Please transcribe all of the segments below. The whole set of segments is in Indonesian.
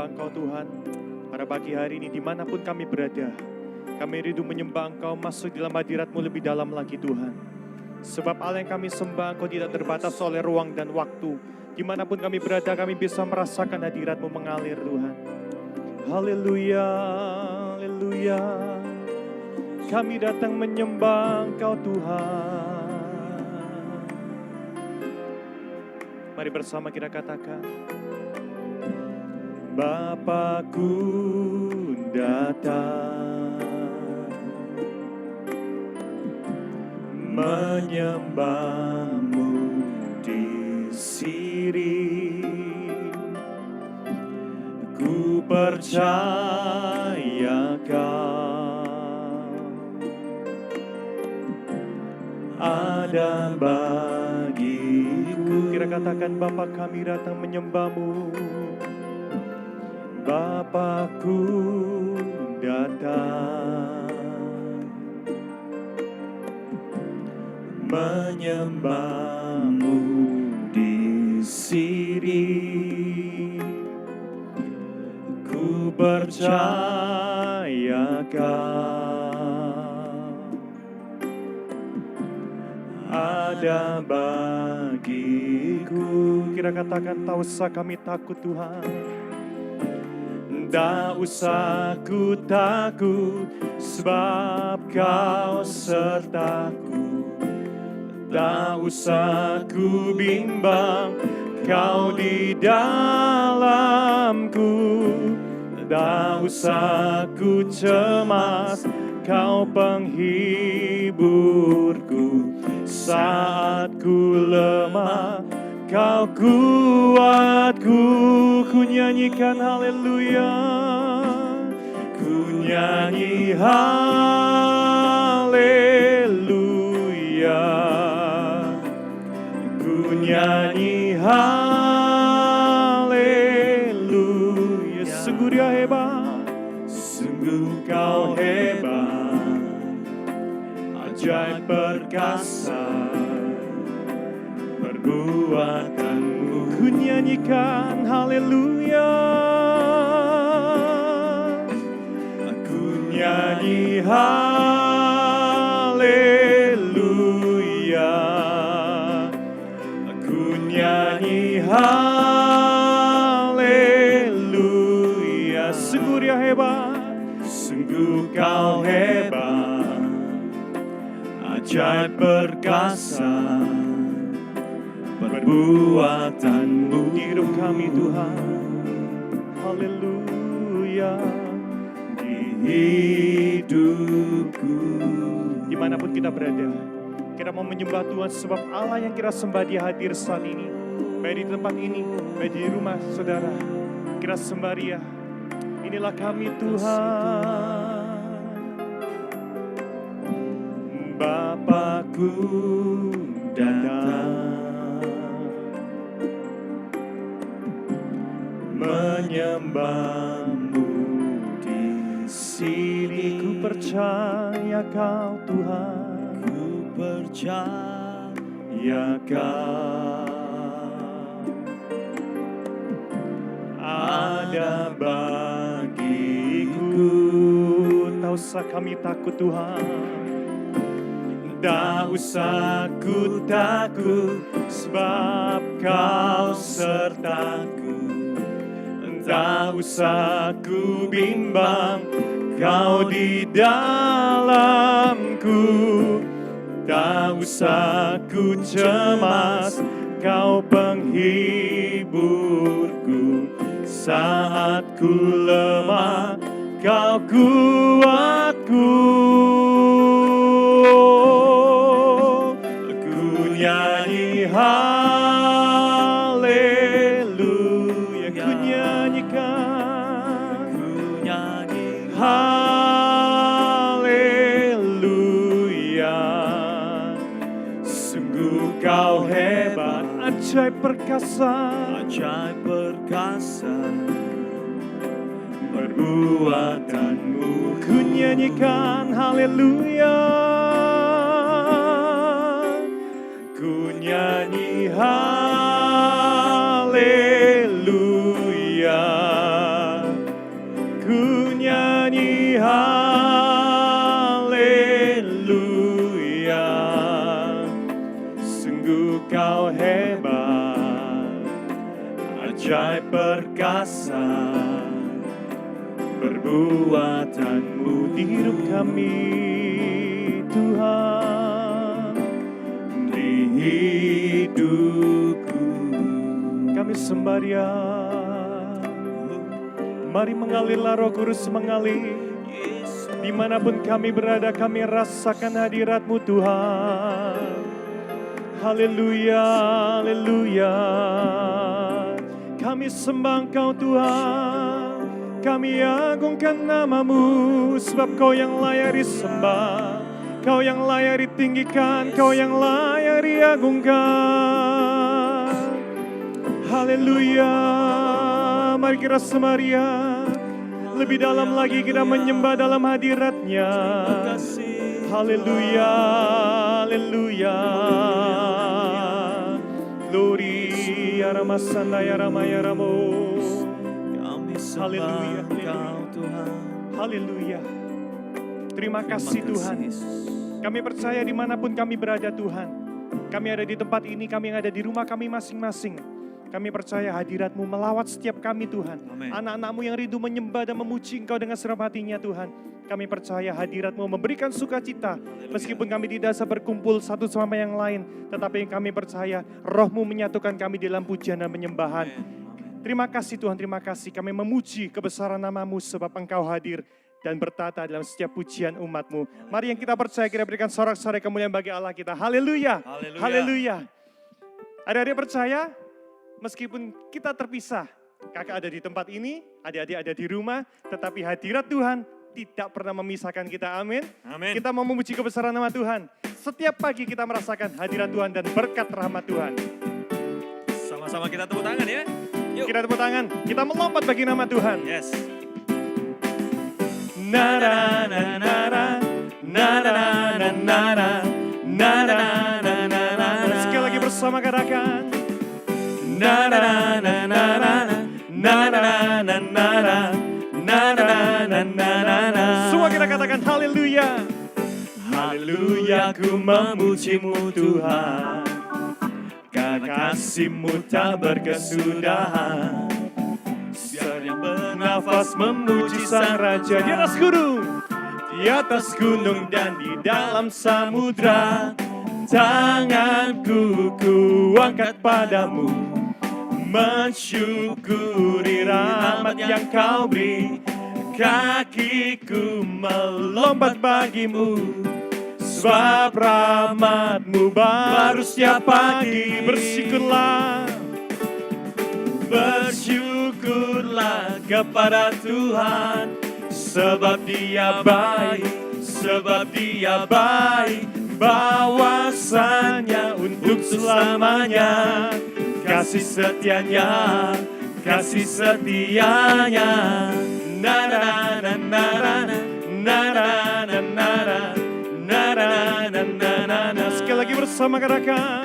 menyembah Engkau Tuhan. Pada pagi hari ini dimanapun kami berada, kami rindu menyembah Engkau, masuk dalam hadirat-Mu lebih dalam lagi Tuhan. Sebab Allah yang kami sembah Engkau tidak terbatas oleh ruang dan waktu. Dimanapun kami berada, kami bisa merasakan hadirat-Mu mengalir Tuhan. Haleluya, haleluya. Kami datang menyembah Engkau Tuhan. Mari bersama kita katakan, Bapakku datang menyembah-Mu di sini. Ku percaya Kau ada bagiku. Kita katakan, Bapa kami datang menyembah-Mu. Bapakku datang menyembah-Mu di sini. Ku percaya Kau ada bagiku. Kita katakan, tak usah kami takut Tuhan. Tak usah ku takut, sebab Kau sertaku. Tak usah ku bimbang, Kau di dalamku. Tak usah ku cemas, Kau penghiburku. Saat ku lemah, Kau kuatku. Ku nyanyikan haleluya, ku nyanyi haleluya, ku nyanyi haleluya. Sungguh Dia hebat, sungguh Kau hebat, ajaib perkasa perbuatan-Mu. Ku nyanyikan haleluya, aku nyanyi haleluya, aku nyanyi haleluya. Sungguh Dia hebat, sungguh Kau hebat, ajaib perkasa perbuatan-Mu di hidup kami Tuhan. Haleluya, di hidupku. Dimanapun kita berada, kita mau menyembah Tuhan, sebab Allah yang kita sembah Dia hadir saat ini. Baik di tempat ini, baik di rumah saudara, kita sembah Dia. Inilah kami Tuhan, Bapakku datang menyembah-Mu di sini. Ku percaya Kau Tuhan, ku percaya Kau ada bagiku. Tak usah kami takut Tuhan, tak usah ku takut, sebab Kau sertaku. Tak usah ku bimbang, Kau di dalamku. Tak usah ku cemas, Kau penghiburku. Saat ku lemah, Kau kuatku. Ku nyanyi haleluya, ku nyanyikan, ku nyanyi haleluya. Sungguh Kau hebat, ajaib perkasa, ajaib perkasa perbuatan-Mu. Ku nyanyikan haleluya, ku nyanyi haleluya, perkasa perbuatan-Mu di hidup kami, Tuhan, di hidupku. Kami sembah Dia. Mari mengalirlah Roh Kudus, mengalir. Dimanapun kami berada, kami rasakan hadirat-Mu Tuhan. Haleluya, haleluya. Kami sembah Engkau Tuhan. Kami agungkan nama-Mu, sebab Kau yang layak disembah, Kau yang layak ditinggikan, Kau yang layak diagungkan. Haleluya. Mari kita sembah Dia. Lebih dalam lagi kita menyembah dalam hadirat-Nya. Haleluya, haleluya. Glory, ya Ramasanda, ya Rama, ya Ramo. Haleluya, Tuhan. Haleluya. Terima kasih Tuhan. Kami percaya dimanapun kami berada Tuhan. Kami ada di tempat ini, kami yang ada di rumah kami masing-masing. Kami percaya hadirat-Mu melawat setiap kami Tuhan. Anak-anak-Mu yang rindu menyembah dan memuji Engkau dengan segenap hatinya Tuhan. Kami percaya hadirat-Mu memberikan sukacita. Meskipun kami tidak bisa berkumpul satu sama yang lain. Tetapi yang kami percaya Roh-Mu menyatukan kami dalam pujian dan penyembahan. Terima kasih Tuhan, terima kasih. Kami memuji kebesaran nama-Mu sebab Engkau hadir dan bertata dalam setiap pujian umat-Mu. Mari yang kita percaya kita berikan sorak-sorai kemuliaan bagi Allah kita. Haleluya, haleluya. Adik-adik percaya? Meskipun kita terpisah, kakak ada di tempat ini, adik-adik ada di rumah, tetapi hadirat Tuhan tidak pernah memisahkan kita, amin. Amin. Kita mau memuji kebesaran nama Tuhan. Setiap pagi kita merasakan hadirat Tuhan dan berkat rahmat Tuhan. Sama-sama kita tepuk tangan ya. Yuk. Kita tepuk tangan, kita melompat bagi nama Tuhan. Yes. Nara, nara, nara, nara, nara, nara, nara, nara, nara. Sekali lagi bersama katakan. Nara, nara, nara, nara, nara, nara, nara, nara. Semua kita katakan haleluya. Haleluya, ku memuji-Mu Tuhan. Karena kasih-Mu tak berkesudahan. Siapa yang bernafas memuji Sang Raja di atas gunung, di atas gunung dan di dalam samudra. Tanganku kuangkat padamu, mensyukuri rahmat yang Kau beri. Kakiku melompat bagimu, sebab rahmat-Mu baru setiap pagi. Bersyukurlah, bersyukurlah kepada Tuhan, sebab Dia baik, sebab Dia baik. Bahwasanya untuk selamanya, kasih setianya, kasih setianya. Nara, nara, nara, nara, nara, nara, nara, nara. Sekali lagi bersama katakan.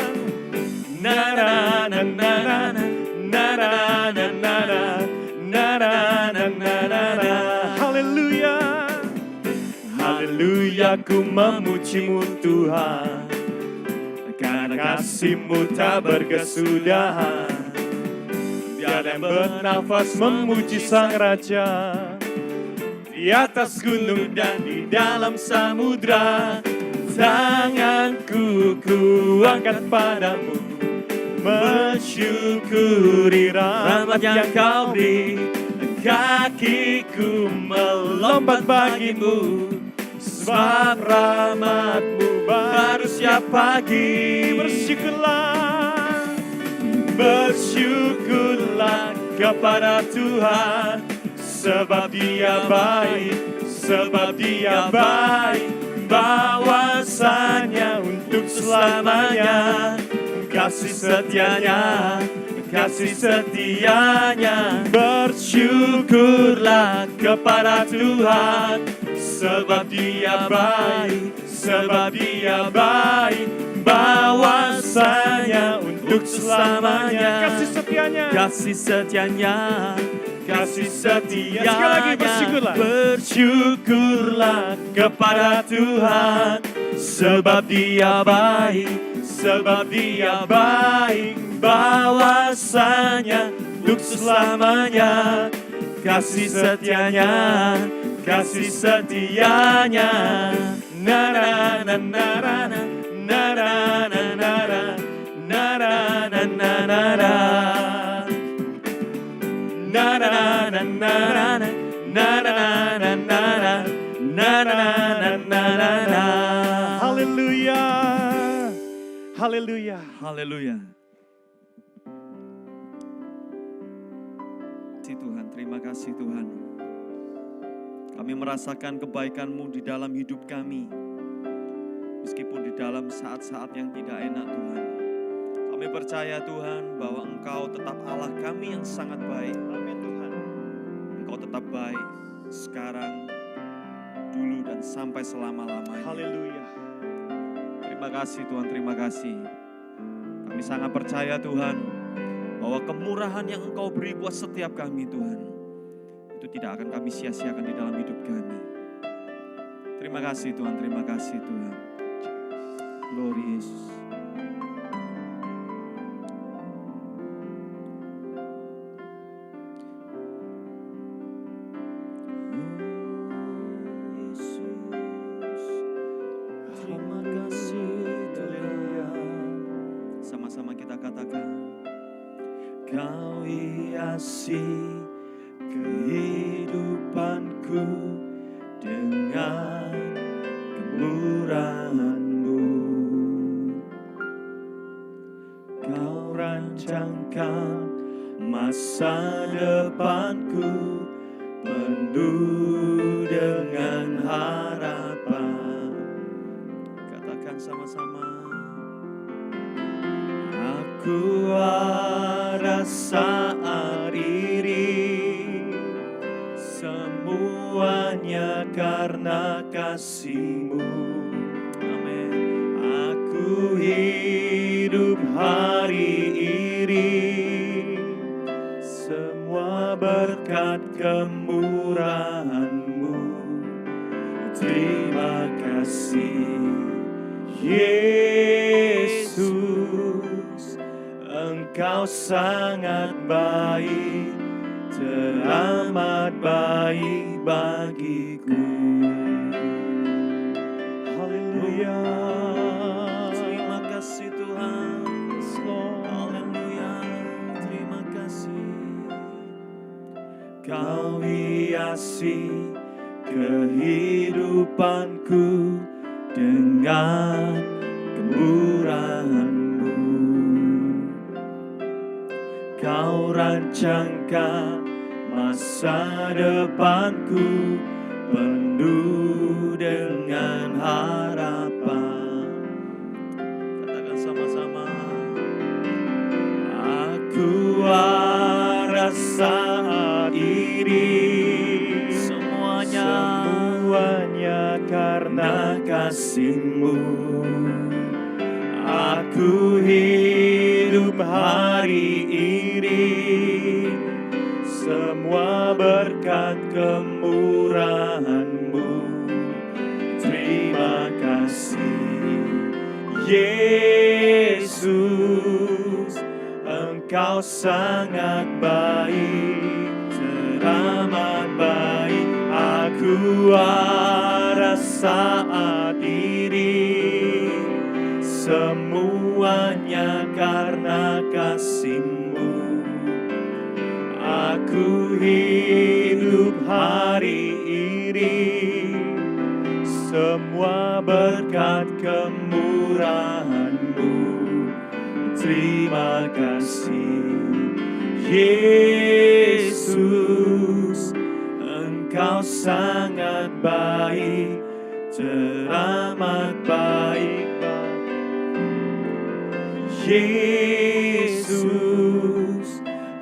Nara, nara, nara, nara, nara, nara, nara. Haleluya. Haleluya, ku memuji-Mu Tuhan. Karena kasih-Mu tak berkesudahan. Tiada yang bernafas memuji Sang Raja. Di atas gunung dan di dalam samudra. Tanganku kuangkat padamu, mensyukuri rahmat yang Kau beri. Kakiku melompat bagimu, sebab rahmat-Mu baru setiap pagi. Bersyukurlah, bersyukurlah kepada Tuhan, sebab Dia baik, sebab Dia baik. Bahwasanya untuk selamanya, kasih setianya, kasih setianya. Bersyukurlah kepada Tuhan, sebab Dia baik, sebab Dia baik. Bahwasanya untuk selamanya, kasih setianya, kasih setianya, kasih setianya. Sekali lagi bersyukurlah, bersyukurlah kepada Tuhan, sebab Dia baik, sebab Dia baik. Bahwasanya untuk selamanya. Kasih setianya, kasih setianya. Na na na na na na na na na na na na na na na. Na na na na na na na na na na na na na na. Haleluya. Haleluya. Haleluya. Tuhan, terima kasih Tuhan. Kami merasakan kebaikan-Mu di dalam hidup kami. Meskipun di dalam saat-saat yang tidak enak Tuhan. Kami percaya Tuhan bahwa Engkau tetap Allah kami yang sangat baik. Amin Tuhan. Engkau tetap baik sekarang, dulu dan sampai selama-lamanya. Haleluya. Terima kasih Tuhan, terima kasih. Kami sangat percaya Tuhan bahwa kemurahan yang Engkau beri buat setiap kami Tuhan, itu tidak akan kami sia-siakan di dalam hidup kami. Terima kasih Tuhan, terima kasih Tuhan. Glory Yesus. Terima kasih Tuhan. Sama-sama kita katakan, Kau hiasi kehidupanku dengan kemurahan-Mu. Kau rancangkan masa depanku penuh dengan harapan. Katakan sama-sama. Aku waras saat ini, semuanya karena kasih-Mu. Amin. Aku hidup hari ini, semua berkat kemurahan-Mu. Terima kasih Yesus, Engkau sangat baik, teramat baik bagiku. Haleluya. Terima kasih Tuhan. Haleluya. Terima kasih. Kau hiasi kehidupanku dengan kemurahan-Mu. Kau rancangkan masa depanku penuh dengan harapan. Katakan sama-sama. Aku waras saat ini, semuanya karena kasih-Mu. Aku hidup hari ini, semua berkat kemurahan-Mu. Terima kasih Yesus, Engkau sangat baik, teramat baik. Aku waras saat ini, semuanya karena kasih-Mu. Aku hidup hari ini, semua berkat kemurahan-Mu. Terima kasih Yesus, Engkau sangat baik, teramat baik. Yesus,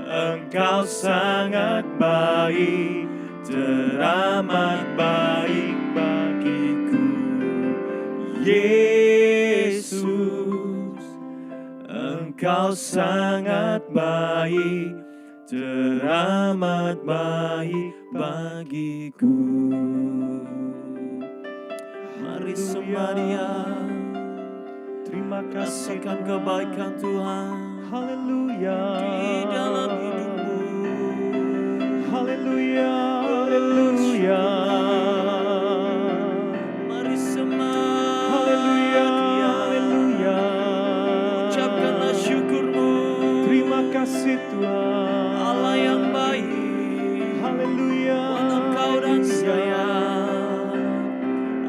Engkau sangat baik, teramat baik bagiku. Yesus, Engkau sangat baik, teramat baik bagiku. Mari sembah Dia. Terima kasih Rasakan kebaikan Tuhan Haleluya. di dalam hidupmu. Haleluya, haleluya. Mari semangat Haleluya, ya. haleluya. Ucapkanlah syukurmu. Terima kasih Tuhan. Allah yang baik. Haleluya. Buat Engkau dan saya.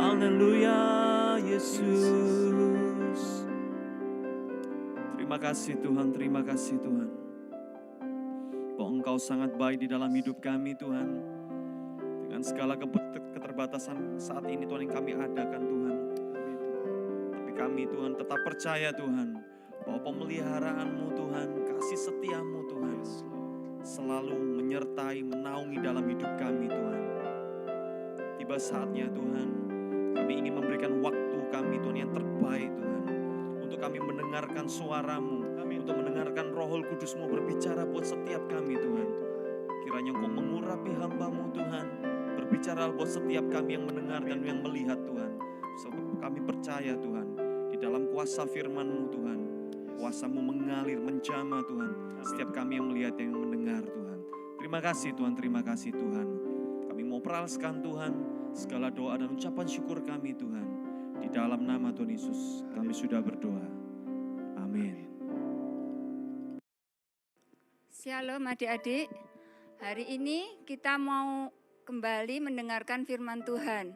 Haleluya, Yesus. Terima kasih Tuhan, terima kasih Tuhan. Bahwa Engkau sangat baik di dalam hidup kami Tuhan. Dengan segala keterbatasan saat ini Tuhan yang kami adakan Tuhan. Tapi kami Tuhan tetap percaya Tuhan. Bahwa pemeliharaanmu Tuhan, kasih setiamu Tuhan. Selalu menyertai, menaungi dalam hidup kami Tuhan. Tiba saatnya Tuhan, kami ingin memberikan waktu kami Tuhan yang terbaik Tuhan. Untuk kami mendengarkan suara-Mu, untuk mendengarkan Roh Kudus-Mu berbicara buat setiap kami Tuhan. Kiranya Engkau mengurapi hamba-Mu Tuhan, berbicara buat setiap kami yang mendengar dan yang melihat Tuhan. Sebab kami percaya Tuhan, di dalam kuasa firman-Mu Tuhan, kuasa-Mu mengalir, menjamah Tuhan. Setiap kami yang melihat, yang mendengar Tuhan. Terima kasih Tuhan, terima kasih Tuhan. Kami mau peraskan Tuhan, segala doa dan ucapan syukur kami Tuhan. Di dalam nama Tuhan Yesus, kami sudah berdoa. Amin. Shalom adik-adik, hari ini kita mau kembali mendengarkan firman Tuhan.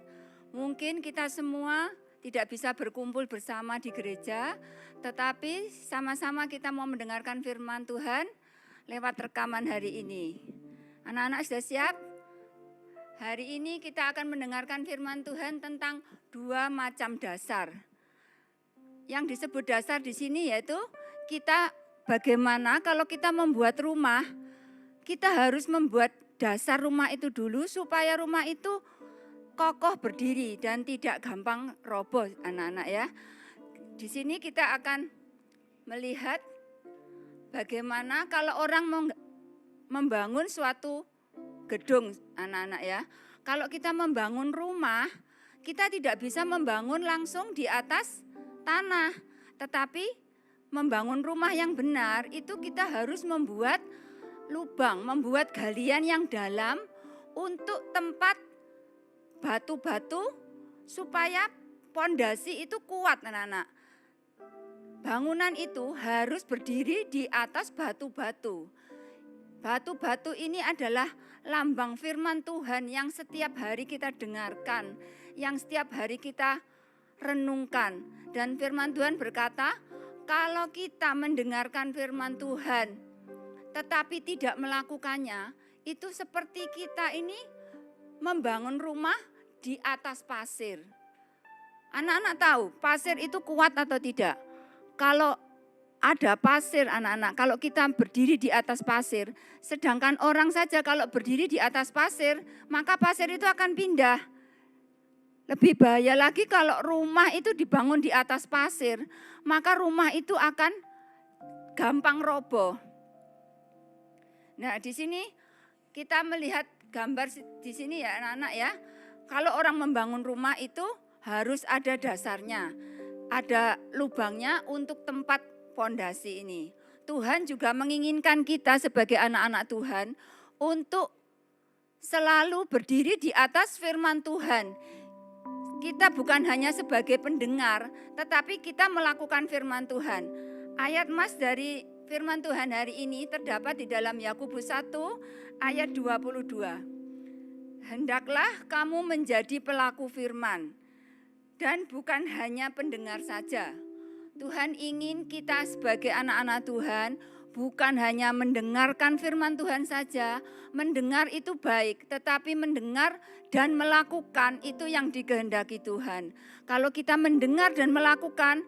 Mungkin kita semua tidak bisa berkumpul bersama di gereja, tetapi sama-sama kita mau mendengarkan firman Tuhan lewat rekaman hari ini. Anak-anak sudah siap? Hari ini kita akan mendengarkan firman Tuhan tentang 2 macam dasar. Yang disebut dasar di sini yaitu kita bagaimana kalau kita membuat rumah, kita harus membuat dasar rumah itu dulu supaya rumah itu kokoh berdiri dan tidak gampang roboh anak-anak ya. Di sini kita akan melihat bagaimana kalau orang mau membangun suatu gedung anak-anak ya. Kalau kita membangun rumah, kita tidak bisa membangun langsung di atas tanah. Tetapi membangun rumah yang benar itu kita harus membuat lubang, membuat galian yang dalam untuk tempat batu-batu supaya pondasi itu kuat anak-anak. Bangunan itu harus berdiri di atas batu-batu. Batu-batu ini adalah lambang firman Tuhan yang setiap hari kita dengarkan, yang setiap hari kita renungkan. Dan firman Tuhan berkata, kalau kita mendengarkan firman Tuhan tetapi tidak melakukannya, itu seperti kita ini membangun rumah di atas pasir. Anak-anak tahu pasir itu kuat atau tidak? Kalau ada pasir anak-anak, kalau kita berdiri di atas pasir, sedangkan orang saja kalau berdiri di atas pasir, maka pasir itu akan pindah. Lebih bahaya lagi kalau rumah itu dibangun di atas pasir, maka rumah itu akan gampang roboh. Nah, di sini kita melihat gambar di sini ya anak-anak ya. Kalau orang membangun rumah itu harus ada dasarnya, ada lubangnya untuk tempat pondasi ini. Tuhan juga menginginkan kita sebagai anak-anak Tuhan untuk selalu berdiri di atas firman Tuhan. Kita bukan hanya sebagai pendengar, tetapi kita melakukan firman Tuhan. Ayat mas dari firman Tuhan hari ini terdapat di dalam Yakobus 1 ayat 22. Hendaklah kamu menjadi pelaku firman dan bukan hanya pendengar saja. Tuhan ingin kita sebagai anak-anak Tuhan bukan hanya mendengarkan firman Tuhan saja, mendengar itu baik, tetapi mendengar dan melakukan itu yang dikehendaki Tuhan. Kalau kita mendengar dan melakukan,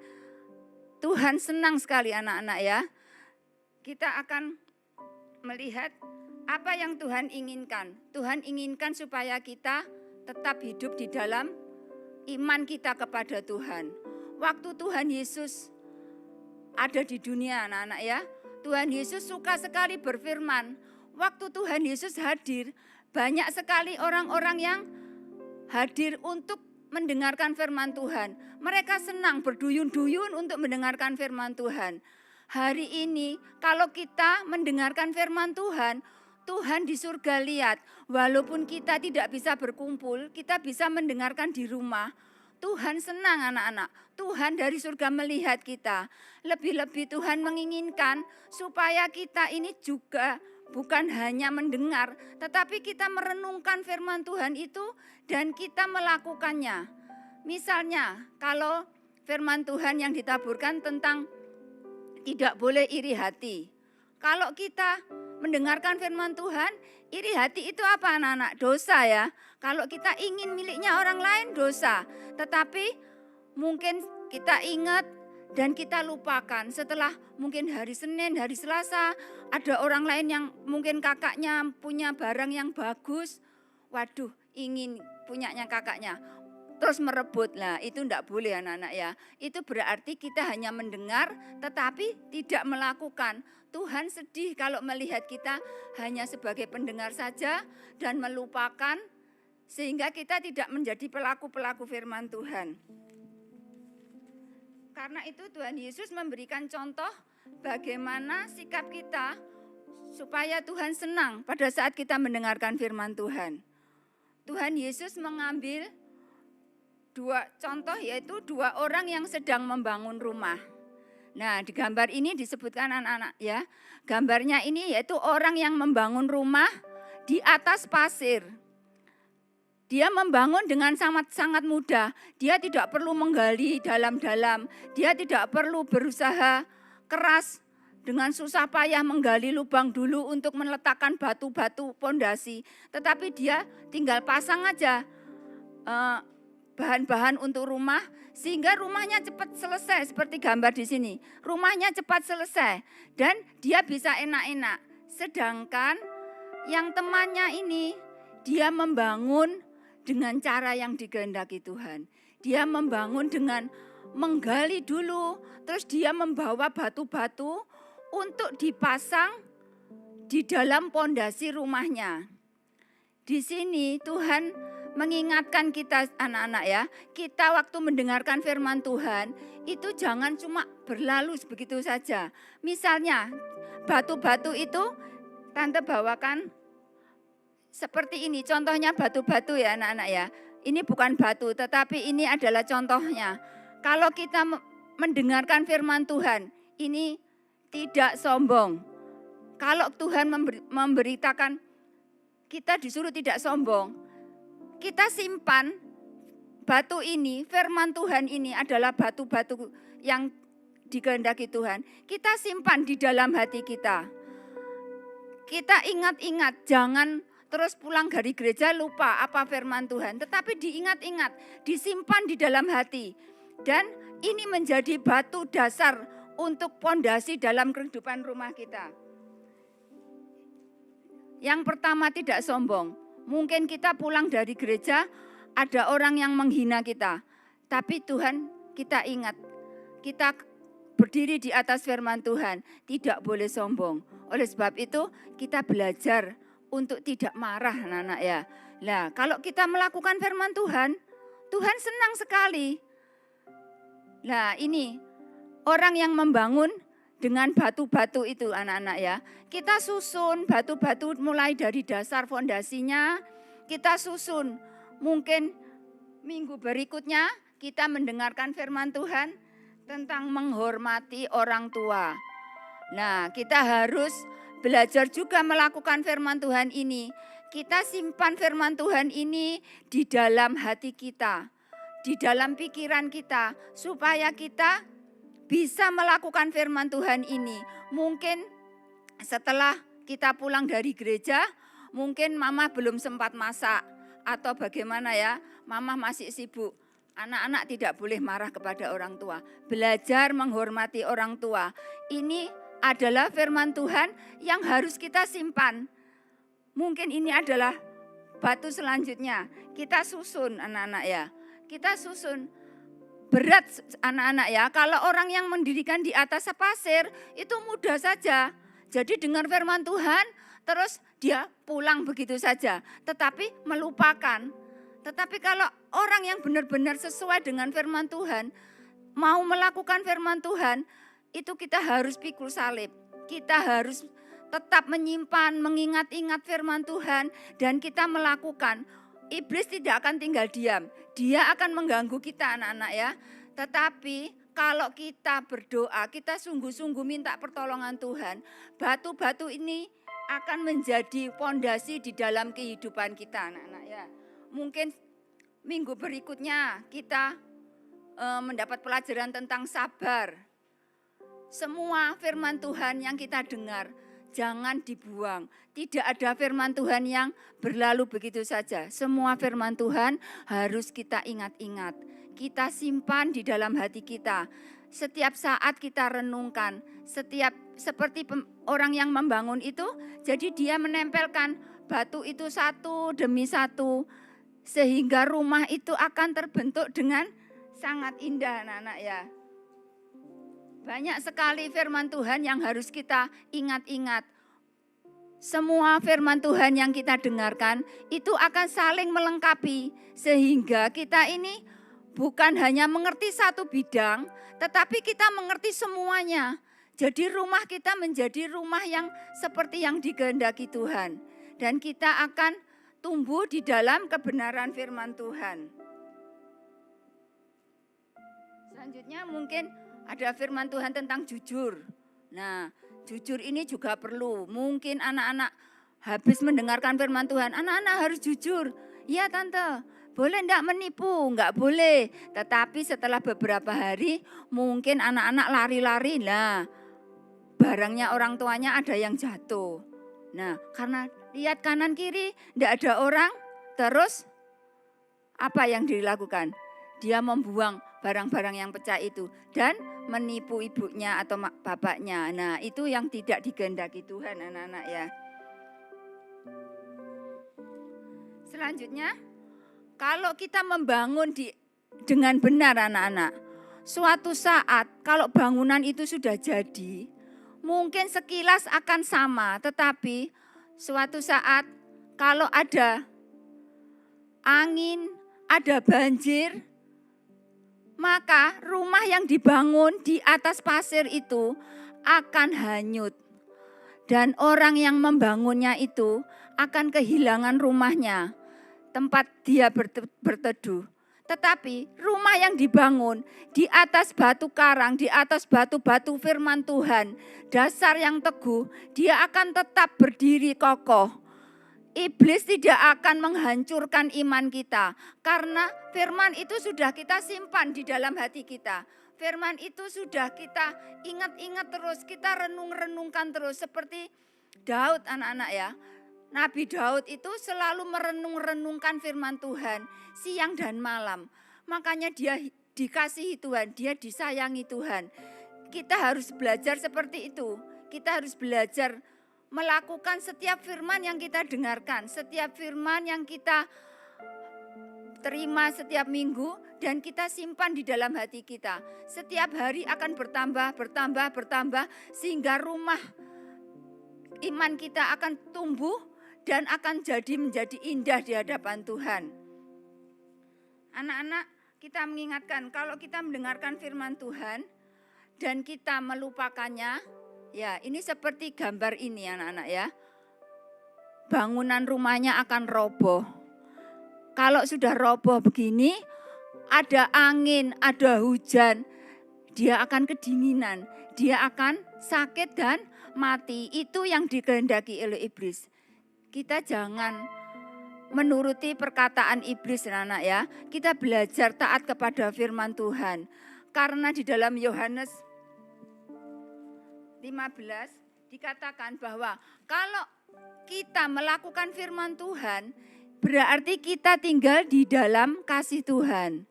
Tuhan senang sekali anak-anak ya. Kita akan melihat apa yang Tuhan inginkan. Tuhan inginkan supaya kita tetap hidup di dalam iman kita kepada Tuhan. Waktu Tuhan Yesus ada di dunia anak-anak ya, Tuhan Yesus suka sekali berfirman. Waktu Tuhan Yesus hadir, banyak sekali orang-orang yang hadir untuk mendengarkan firman Tuhan. Mereka senang berduyun-duyun untuk mendengarkan firman Tuhan. Hari ini kalau kita mendengarkan firman Tuhan, Tuhan di surga lihat, walaupun kita tidak bisa berkumpul, kita bisa mendengarkan di rumah. Tuhan senang anak-anak, Tuhan dari surga melihat kita. Lebih-lebih Tuhan menginginkan supaya kita ini juga bukan hanya mendengar, tetapi kita merenungkan firman Tuhan itu dan kita melakukannya. Misalnya, kalau firman Tuhan yang ditaburkan tentang tidak boleh iri hati. Kalau kita mendengarkan firman Tuhan, iri hati itu apa anak-anak? Dosa ya. Kalau kita ingin miliknya orang lain dosa. Tetapi mungkin kita ingat dan kita lupakan. Setelah mungkin hari Senin, hari Selasa, ada orang lain yang mungkin kakaknya punya barang yang bagus. Waduh, ingin punyanya kakaknya. Terus merebut, lah itu tidak boleh anak-anak ya. Itu berarti kita hanya mendengar tetapi tidak melakukan. Tuhan sedih kalau melihat kita hanya sebagai pendengar saja dan melupakan sehingga kita tidak menjadi pelaku-pelaku firman Tuhan. Karena itu Tuhan Yesus memberikan contoh bagaimana sikap kita supaya Tuhan senang pada saat kita mendengarkan firman Tuhan. Tuhan Yesus mengambil dua contoh, yaitu dua orang yang sedang membangun rumah. Nah, di gambar ini disebutkan anak-anak ya. Gambarnya ini yaitu orang yang membangun rumah di atas pasir. Dia membangun dengan sangat mudah. Dia tidak perlu menggali dalam-dalam. Dia tidak perlu berusaha keras dengan susah payah menggali lubang dulu untuk meletakkan batu-batu pondasi. Tetapi dia tinggal pasang aja bahan-bahan untuk rumah, sehingga rumahnya cepat selesai seperti gambar di sini. Rumahnya cepat selesai dan dia bisa enak-enak. Sedangkan yang temannya ini, dia membangun dengan cara yang dikehendaki Tuhan. Dia membangun dengan menggali dulu, terus dia membawa batu-batu untuk dipasang di dalam pondasi rumahnya. Di sini Tuhan mengingatkan kita anak-anak ya, kita waktu mendengarkan firman Tuhan itu jangan cuma berlalu begitu saja. Misalnya batu-batu itu Tante bawakan seperti ini, contohnya batu-batu ya anak-anak ya. Ini bukan batu tetapi ini adalah contohnya. Kalau kita mendengarkan firman Tuhan, ini tidak sombong. Kalau Tuhan memberitakan kita disuruh tidak sombong, kita simpan batu ini, firman Tuhan ini adalah batu-batu yang dikehendaki Tuhan. Kita simpan di dalam hati kita. Kita ingat-ingat, jangan terus pulang dari gereja lupa apa firman Tuhan. Tetapi diingat-ingat, disimpan di dalam hati. Dan ini menjadi batu dasar untuk pondasi dalam kehidupan rumah kita. Yang pertama, tidak sombong. Mungkin kita pulang dari gereja, ada orang yang menghina kita. Tapi Tuhan, kita ingat, kita berdiri di atas firman Tuhan, tidak boleh sombong. Oleh sebab itu, kita belajar untuk tidak marah anak-anak ya. Nah, kalau kita melakukan firman Tuhan, Tuhan senang sekali. Nah, ini orang yang membangun dengan batu-batu itu anak-anak ya. Kita susun batu-batu mulai dari dasar fondasinya, kita susun. Mungkin minggu berikutnya kita mendengarkan firman Tuhan tentang menghormati orang tua. Nah, kita harus belajar juga melakukan firman Tuhan ini. Kita simpan firman Tuhan ini di dalam hati kita, di dalam pikiran kita, supaya kita bisa melakukan firman Tuhan ini. Mungkin setelah kita pulang dari gereja, mungkin mama belum sempat masak atau bagaimana ya, mama masih sibuk. Anak-anak tidak boleh marah kepada orang tua. Belajar menghormati orang tua. Ini adalah firman Tuhan yang harus kita simpan. Mungkin ini adalah batu selanjutnya. Kita susun anak-anak ya. Kita susun. Berat anak-anak ya. Kalau orang yang mendirikan di atas pasir itu mudah saja. Jadi dengar firman Tuhan terus dia pulang begitu saja. Tetapi melupakan. Tetapi kalau orang yang benar-benar sesuai dengan firman Tuhan, mau melakukan firman Tuhan, itu kita harus pikul salib. Kita harus tetap menyimpan, mengingat-ingat firman Tuhan, dan kita melakukan, iblis tidak akan tinggal diam. Dia akan mengganggu kita anak-anak ya. Tetapi kalau kita berdoa, kita sungguh-sungguh minta pertolongan Tuhan, batu-batu ini akan menjadi fondasi di dalam kehidupan kita anak-anak ya. Mungkin minggu berikutnya kita mendapat pelajaran tentang sabar. Semua firman Tuhan yang kita dengar jangan dibuang. Tidak ada firman Tuhan yang berlalu begitu saja. Semua firman Tuhan harus kita ingat-ingat. Kita simpan di dalam hati kita. Setiap saat kita renungkan. Seperti orang yang membangun itu, jadi dia menempelkan batu itu satu demi satu. Sehingga rumah itu akan terbentuk dengan sangat indah anak-anak ya. Banyak sekali firman Tuhan yang harus kita ingat-ingat. Semua firman Tuhan yang kita dengarkan itu akan saling melengkapi. Sehingga kita ini bukan hanya mengerti satu bidang, tetapi kita mengerti semuanya. Jadi rumah kita menjadi rumah yang seperti yang dikehendaki Tuhan. Dan kita akan tumbuh di dalam kebenaran firman Tuhan. Selanjutnya mungkin ada firman Tuhan tentang jujur. Nah, jujur ini juga perlu. Mungkin anak-anak habis mendengarkan firman Tuhan, anak-anak harus jujur. Iya tante, boleh enggak menipu? Enggak boleh. Tetapi setelah beberapa hari mungkin anak-anak lari-lari. Nah, barangnya orang tuanya ada yang jatuh. Nah, karena lihat kanan kiri enggak ada orang, terus apa yang dilakukan? Dia membuang barang-barang yang pecah itu dan menipu ibunya atau bapaknya. Nah, itu yang tidak dikehendaki Tuhan anak-anak ya. Selanjutnya, kalau kita membangun dengan benar anak-anak, suatu saat kalau bangunan itu sudah jadi, mungkin sekilas akan sama, tetapi suatu saat kalau ada angin, ada banjir, maka rumah yang dibangun di atas pasir itu akan hanyut. Dan orang yang membangunnya itu akan kehilangan rumahnya, tempat dia berteduh. Tetapi rumah yang dibangun di atas batu karang, di atas batu-batu firman Tuhan, dasar yang teguh, dia akan tetap berdiri kokoh. Iblis tidak akan menghancurkan iman kita karena firman itu sudah kita simpan di dalam hati kita. Firman itu sudah kita ingat-ingat terus, kita renung-renungkan terus seperti Daud anak-anak ya. Nabi Daud itu selalu merenung-renungkan firman Tuhan siang dan malam. Makanya dia dikasihi Tuhan, dia disayangi Tuhan. Kita harus belajar seperti itu. Kita harus belajar melakukan setiap firman yang kita dengarkan, setiap firman yang kita terima setiap minggu dan kita simpan di dalam hati kita. Setiap hari akan bertambah sehingga rumah iman kita akan tumbuh dan akan menjadi indah di hadapan Tuhan. Anak-anak, kita mengingatkan kalau kita mendengarkan firman Tuhan dan kita melupakannya, ya ini seperti gambar ini anak-anak ya. Bangunan rumahnya akan roboh. Kalau sudah roboh begini, ada angin, ada hujan, dia akan kedinginan, dia akan sakit dan mati. Itu yang dikehendaki oleh iblis. Kita jangan menuruti perkataan iblis anak-anak ya. Kita belajar taat kepada firman Tuhan. Karena di dalam Yohanes 15 dikatakan bahwa kalau kita melakukan firman Tuhan, berarti kita tinggal di dalam kasih Tuhan.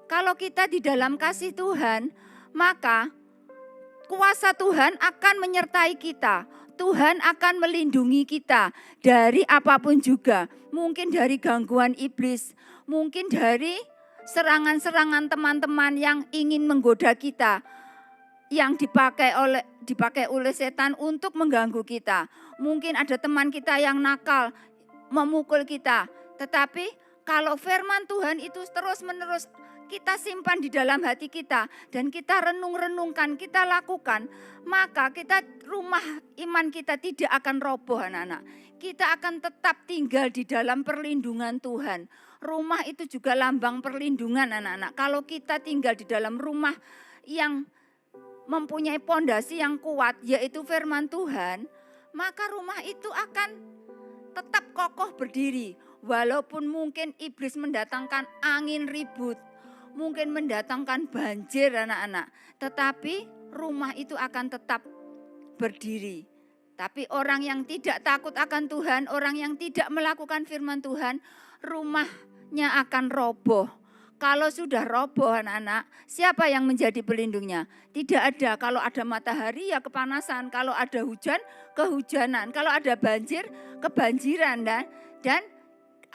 Kalau kita di dalam kasih Tuhan, maka kuasa Tuhan akan menyertai kita. Tuhan akan melindungi kita dari apapun juga. Mungkin dari gangguan iblis, mungkin dari serangan-serangan teman-teman yang ingin menggoda kita, yang dipakai oleh setan untuk mengganggu kita. Mungkin ada teman kita yang nakal, memukul kita. Tetapi kalau firman Tuhan itu terus-menerus kita simpan di dalam hati kita dan kita renung-renungkan, kita lakukan, maka rumah iman kita tidak akan roboh anak-anak. Kita akan tetap tinggal di dalam perlindungan Tuhan. Rumah itu juga lambang perlindungan anak-anak. Kalau kita tinggal di dalam rumah yang mempunyai pondasi yang kuat, yaitu firman Tuhan, maka rumah itu akan tetap kokoh berdiri. Walaupun mungkin iblis mendatangkan angin ribut, mungkin mendatangkan banjir anak-anak, tetapi rumah itu akan tetap berdiri. Tapi orang yang tidak takut akan Tuhan, orang yang tidak melakukan firman Tuhan, rumahnya akan roboh. Kalau sudah roboh anak-anak, siapa yang menjadi pelindungnya? Tidak ada. Kalau ada matahari ya kepanasan, kalau ada hujan, kehujanan, kalau ada banjir, kebanjiran dan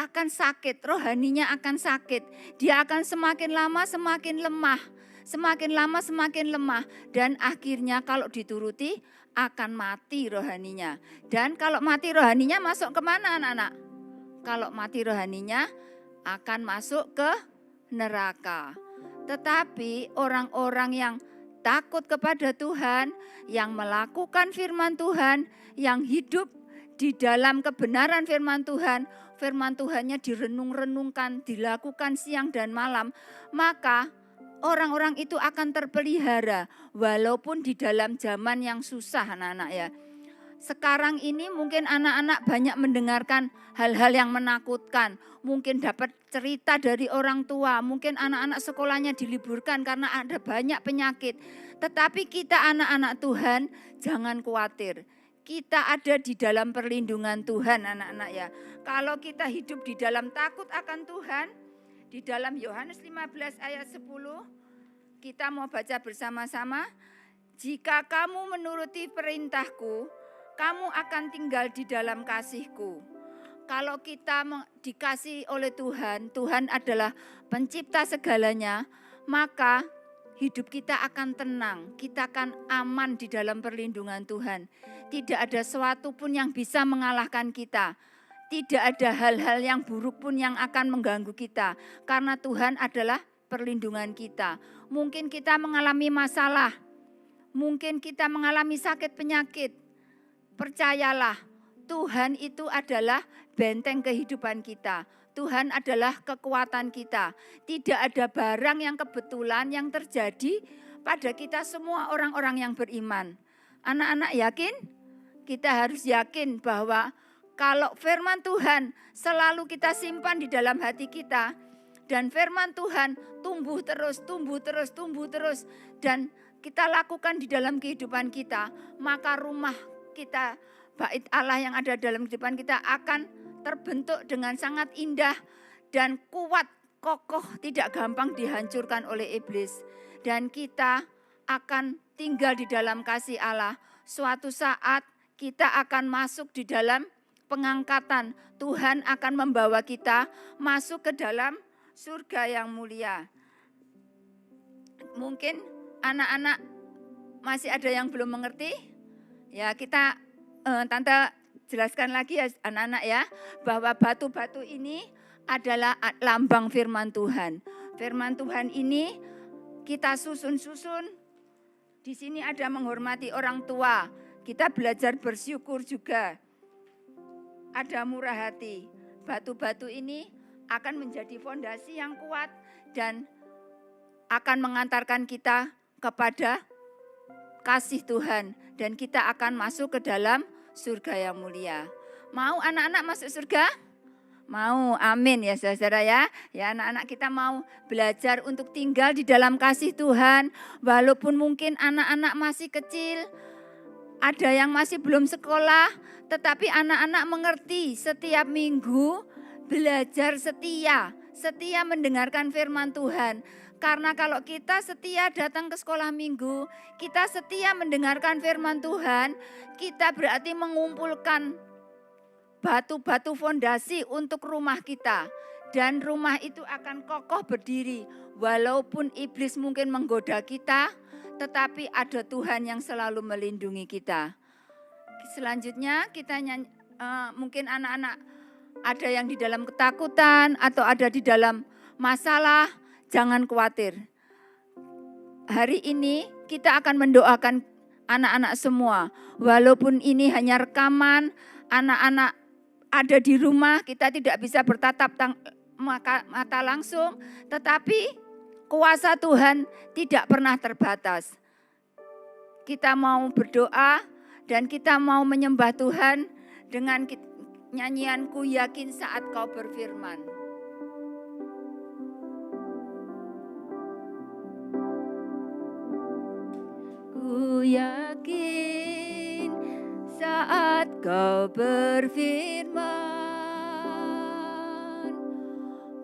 akan sakit, rohaninya akan sakit. Dia akan semakin lama semakin lemah, semakin lama semakin lemah. Dan akhirnya kalau dituruti akan mati rohaninya. Dan kalau mati rohaninya masuk kemana anak-anak? Kalau mati rohaninya akan masuk ke neraka. Tetapi orang-orang yang takut kepada Tuhan, yang melakukan firman Tuhan, yang hidup di dalam kebenaran firman Tuhannya direnung-renungkan, dilakukan siang dan malam, maka orang-orang itu akan terpelihara walaupun di dalam zaman yang susah anak-anak ya. Sekarang ini mungkin anak-anak banyak mendengarkan hal-hal yang menakutkan, mungkin dapat cerita dari orang tua, mungkin anak-anak sekolahnya diliburkan karena ada banyak penyakit. Tetapi kita anak-anak Tuhan jangan khawatir. Kita ada di dalam perlindungan Tuhan anak-anak ya. Kalau kita hidup di dalam takut akan Tuhan, di dalam Yohanes 15 ayat 10, kita mau baca bersama-sama. Jika kamu menuruti perintahku, kamu akan tinggal di dalam kasihku. Kalau kita dikasih oleh Tuhan, Tuhan adalah pencipta segalanya, maka hidup kita akan tenang, kita akan aman di dalam perlindungan Tuhan. Tidak ada sesuatu pun yang bisa mengalahkan kita. Tidak ada hal-hal yang buruk pun yang akan mengganggu kita. Karena Tuhan adalah perlindungan kita. Mungkin kita mengalami masalah, mungkin kita mengalami sakit penyakit. Percayalah, Tuhan itu adalah benteng kehidupan kita. Tuhan adalah kekuatan kita. Tidak ada barang yang kebetulan yang terjadi pada kita semua orang-orang yang beriman. Anak-anak yakin? Kita harus yakin bahwa kalau firman Tuhan selalu kita simpan di dalam hati kita, dan firman Tuhan tumbuh terus, dan kita lakukan di dalam kehidupan kita, maka rumah kita, bait Allah yang ada dalam kehidupan kita akan terbentuk dengan sangat indah dan kuat, kokoh, tidak gampang dihancurkan oleh iblis. Dan kita akan tinggal di dalam kasih Allah. Suatu saat kita akan masuk di dalam pengangkatan. Tuhan akan membawa kita masuk ke dalam surga yang mulia. Mungkin anak-anak masih ada yang belum mengerti. Ya, kita Tante jelaskan lagi ya anak-anak ya, bahwa batu-batu ini adalah lambang firman Tuhan. Firman Tuhan ini kita susun-susun. Di sini ada menghormati orang tua. Kita belajar bersyukur juga. Ada murah hati. Batu-batu ini akan menjadi fondasi yang kuat dan akan mengantarkan kita kepada kasih Tuhan. Dan kita akan masuk ke dalam surga yang mulia. Mau anak-anak masuk surga? Mau, amin ya saudara ya. Ya anak-anak kita mau belajar untuk tinggal di dalam kasih Tuhan. Walaupun mungkin anak-anak masih kecil, ada yang masih belum sekolah, tetapi anak-anak mengerti setiap minggu belajar setia mendengarkan firman Tuhan. Karena kalau kita setia datang ke sekolah minggu, kita setia mendengarkan firman Tuhan, kita berarti mengumpulkan batu-batu fondasi untuk rumah kita. Dan rumah itu akan kokoh berdiri. Walaupun iblis mungkin menggoda kita, tetapi ada Tuhan yang selalu melindungi kita. Selanjutnya kita mungkin anak-anak ada yang di dalam ketakutan atau ada di dalam masalah. jangan khawatir. Hari ini kita akan mendoakan anak-anak semua. Walaupun ini hanya rekaman, anak-anak ada di rumah, kita tidak bisa bertatap mata langsung, tetapi kuasa Tuhan tidak pernah terbatas. Kita mau berdoa dan kita mau menyembah Tuhan dengan nyanyian Ku Yakin Saat Kau Berfirman. Ku yakin saat Kau berfirman,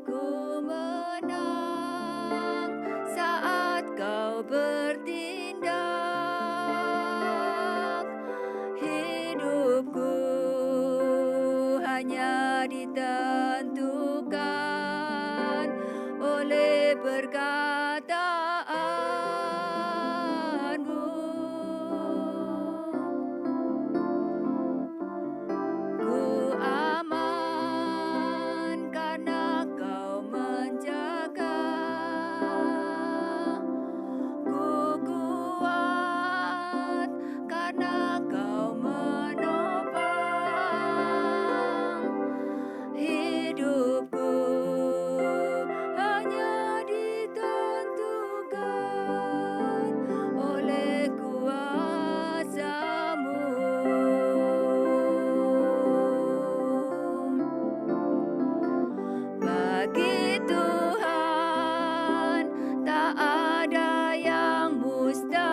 ku menang saat Kau bertindak. Hidupku hanya ditentukan oleh perkataanmu. Ku aman karena Kau menjaga. Ku kuat karena Kau menopang. Hidupku hanya ditentukan oleh kuasa-Mu. Bagi Tuhan tak ada yang mustahil.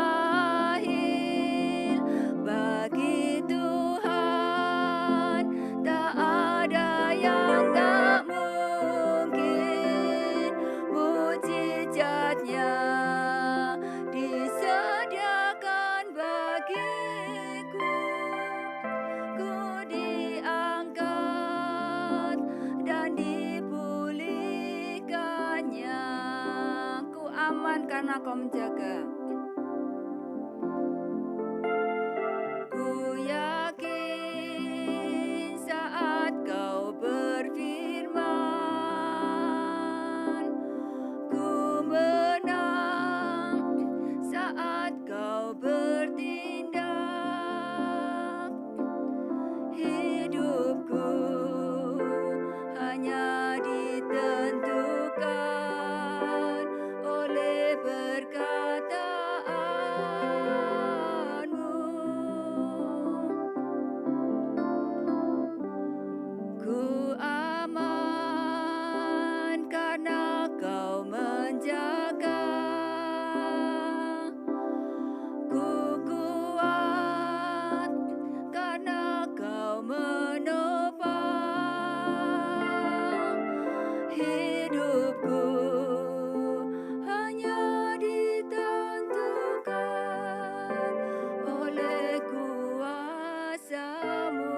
Bagi Tuhan tak ada yang tak mungkin. Mujizatnya disediakan bagiku. Ku diangkat dan dipulihkannya. Ku aman karena Kau menjaga. Ku yakin saat Kau berfirman, ku menang saat Kau bertindak. Hidupku hanya ditentukan oleh perkataan-Mu. Ku aman karena Kau menjaga. Ku kuat karena Kau menopang. Hidupku hanya ditentukan oleh kuasa-Mu.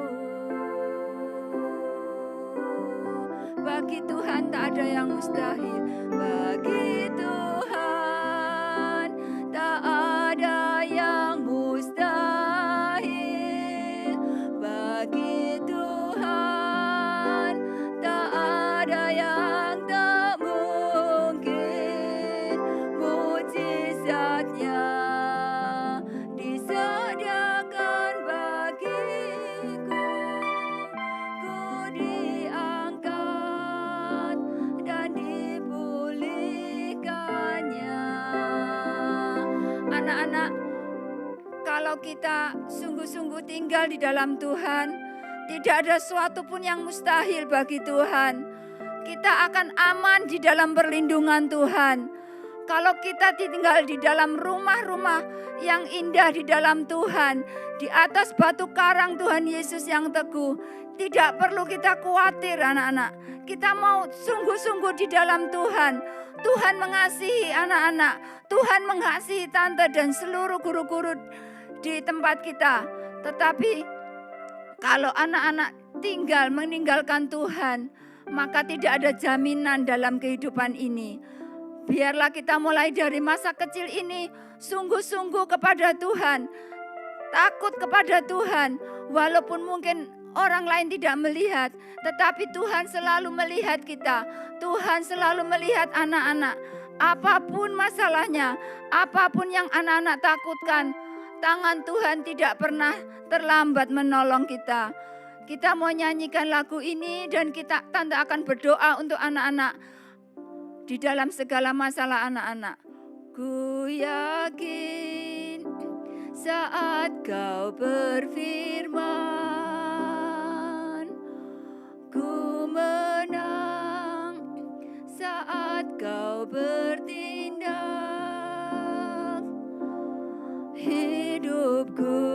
Bagi Tuhan tak ada yang mustahil. Bagi Tuhan tak ada yang mustahil. Bagi Tuhan tak ada yang tak mungkin. Mujizatnya disediakan bagiku. Ku diangkat dan dipulihkannya. Anak-anak, kalau kita sungguh-sungguh tinggal di dalam Tuhan, tidak ada sesuatu pun yang mustahil bagi Tuhan. Kita akan aman di dalam perlindungan Tuhan. Kalau kita tinggal di dalam rumah-rumah yang indah di dalam Tuhan, di atas batu karang Tuhan Yesus yang teguh, tidak perlu kita khawatir anak-anak. Kita mau sungguh-sungguh di dalam Tuhan. Tuhan mengasihi anak-anak. Tuhan mengasihi tante dan seluruh guru-guru di tempat kita. Tetapi kalau anak-anak tinggal meninggalkan Tuhan, maka tidak ada jaminan dalam kehidupan ini. Biarlah kita mulai dari masa kecil ini sungguh-sungguh kepada Tuhan, takut kepada Tuhan, walaupun mungkin orang lain tidak melihat, tetapi Tuhan selalu melihat kita. Tuhan selalu melihat anak-anak. Apapun masalahnya, apapun yang anak-anak takutkan, tangan Tuhan tidak pernah terlambat menolong kita. Kita mau nyanyikan lagu ini dan Tante akan berdoa untuk anak-anak di dalam segala masalah anak-anak. Ku yakin saat kau berfirman, ku menang saat kau bertindak. Hidupku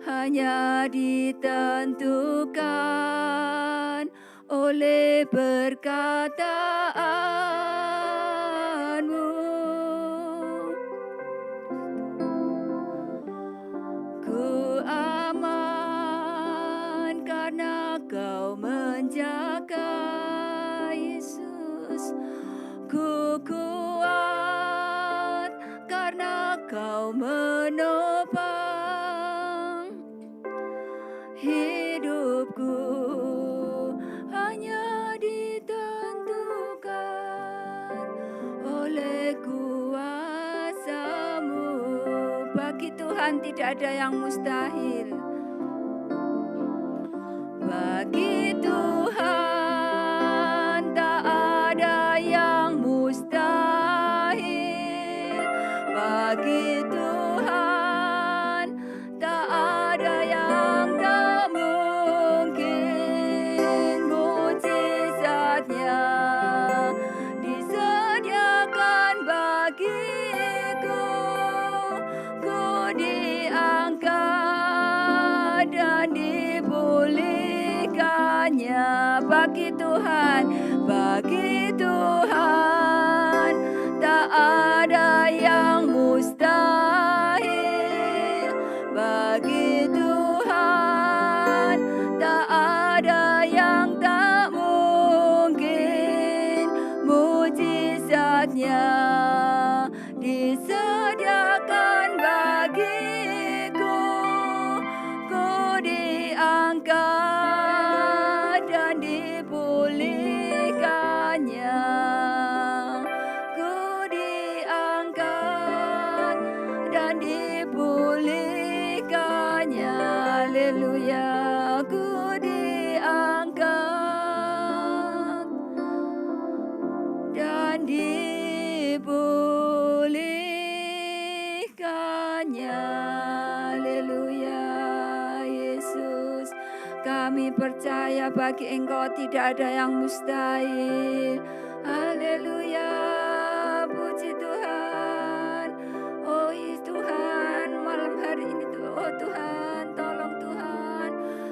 hanya ditentukan oleh perkataanmu. Ku aman karena kau menjaga, Yesus. Ku kuat karena kau menopang. Hidupku hanya ditentukan oleh kuasa-Mu. Bagi Tuhan tidak ada yang mustahil. Bagi Tuhan tak ada yang mustahil. Bagi Tuhan tak ada yang tak mungkin. Mujizatnya disediakan bagiku. Ku diangkat dan dipulihkannya. Bagi Tuhan tak ada yang mustahil. Bagi Tuhan tak ada yang tak mungkin. Mujizatnya disediakan bagiku. Ku diangkat dan dipulihkannya. Ku diangkat dan dipulihkannya. Haleluya. Ku diangkat dan dipulihkannya. Haleluya. Yesus, kami percaya bagi Engkau tidak ada yang mustahil. Haleluya. Puji Tuhan. Oh Tuhan, malam hari ini oh Tuhan, tolong Tuhan,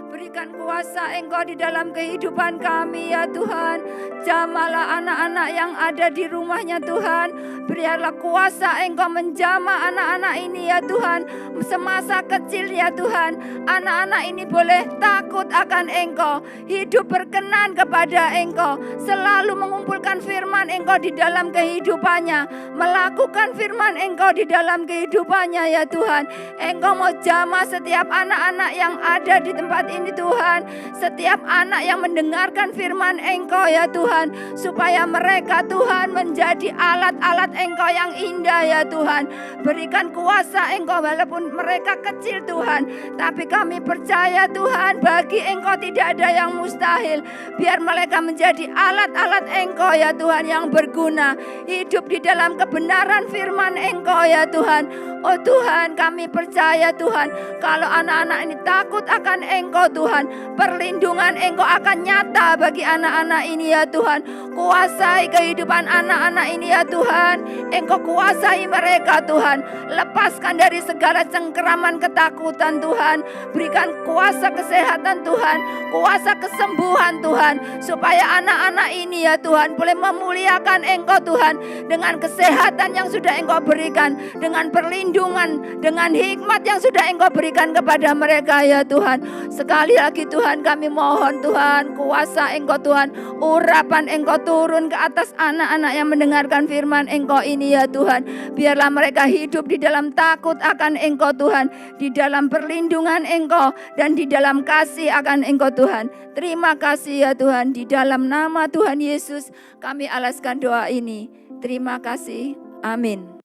berikan kuasa Engkau di dalam kehidupan kami ya Tuhan. Jamalah anak-anak yang ada di rumahnya Tuhan. Biarlah kuasa Engkau menjamah anak-anak ini ya Tuhan. Semasa kecil ya Tuhan, anak-anak ini boleh takut akan Engkau, hidup berkenan kepada Engkau, selalu mengumpulkan firman Engkau di dalam kehidupannya, melakukan firman Engkau di dalam kehidupannya ya Tuhan. Engkau mau jamah setiap anak-anak yang ada di tempat ini Tuhan, setiap anak yang mendengarkan firman Engkau ya Tuhan, supaya mereka Tuhan menjadi alat-alat Engkau yang indah ya Tuhan. Berikan kuasa Engkau walaupun mereka kecil Tuhan, tapi kami percaya Tuhan bagi Engkau tidak ada yang mustahil. Biar mereka menjadi alat-alat Engkau ya Tuhan yang berguna, hidup di dalam kebenaran firman Engkau ya Tuhan. Oh Tuhan, kami percaya Tuhan, kalau anak-anak ini takut akan Engkau Tuhan, perlindungan Engkau akan nyata bagi anak-anak ini ya Tuhan. Kuasai kehidupan anak-anak ini ya Tuhan. Engkau kuasai mereka Tuhan. Lepaskan dari segala cengkeraman ketakutan Tuhan. Berikan kuasa kesehatan Tuhan, kuasa kesembuhan Tuhan, supaya anak-anak ini ya Tuhan boleh memuliakan Engkau Tuhan, dengan kesehatan yang sudah Engkau berikan, dengan perlindungan, dengan hikmat yang sudah Engkau berikan kepada mereka ya Tuhan. Sekali lagi Tuhan, kami mohon Tuhan, kuasa Engkau Tuhan, urapan Engkau turun ke atas anak-anak yang mendengarkan firman Engkau ini ya Tuhan. Biarlah mereka hidup di dalam takut akan Engkau Tuhan, di dalam perlindungan Engkau, dan di dalam kasih akan Engkau Tuhan. Terima kasih ya Tuhan, di dalam nama Tuhan Yesus kami alaskan doa ini. Terima kasih. Amin.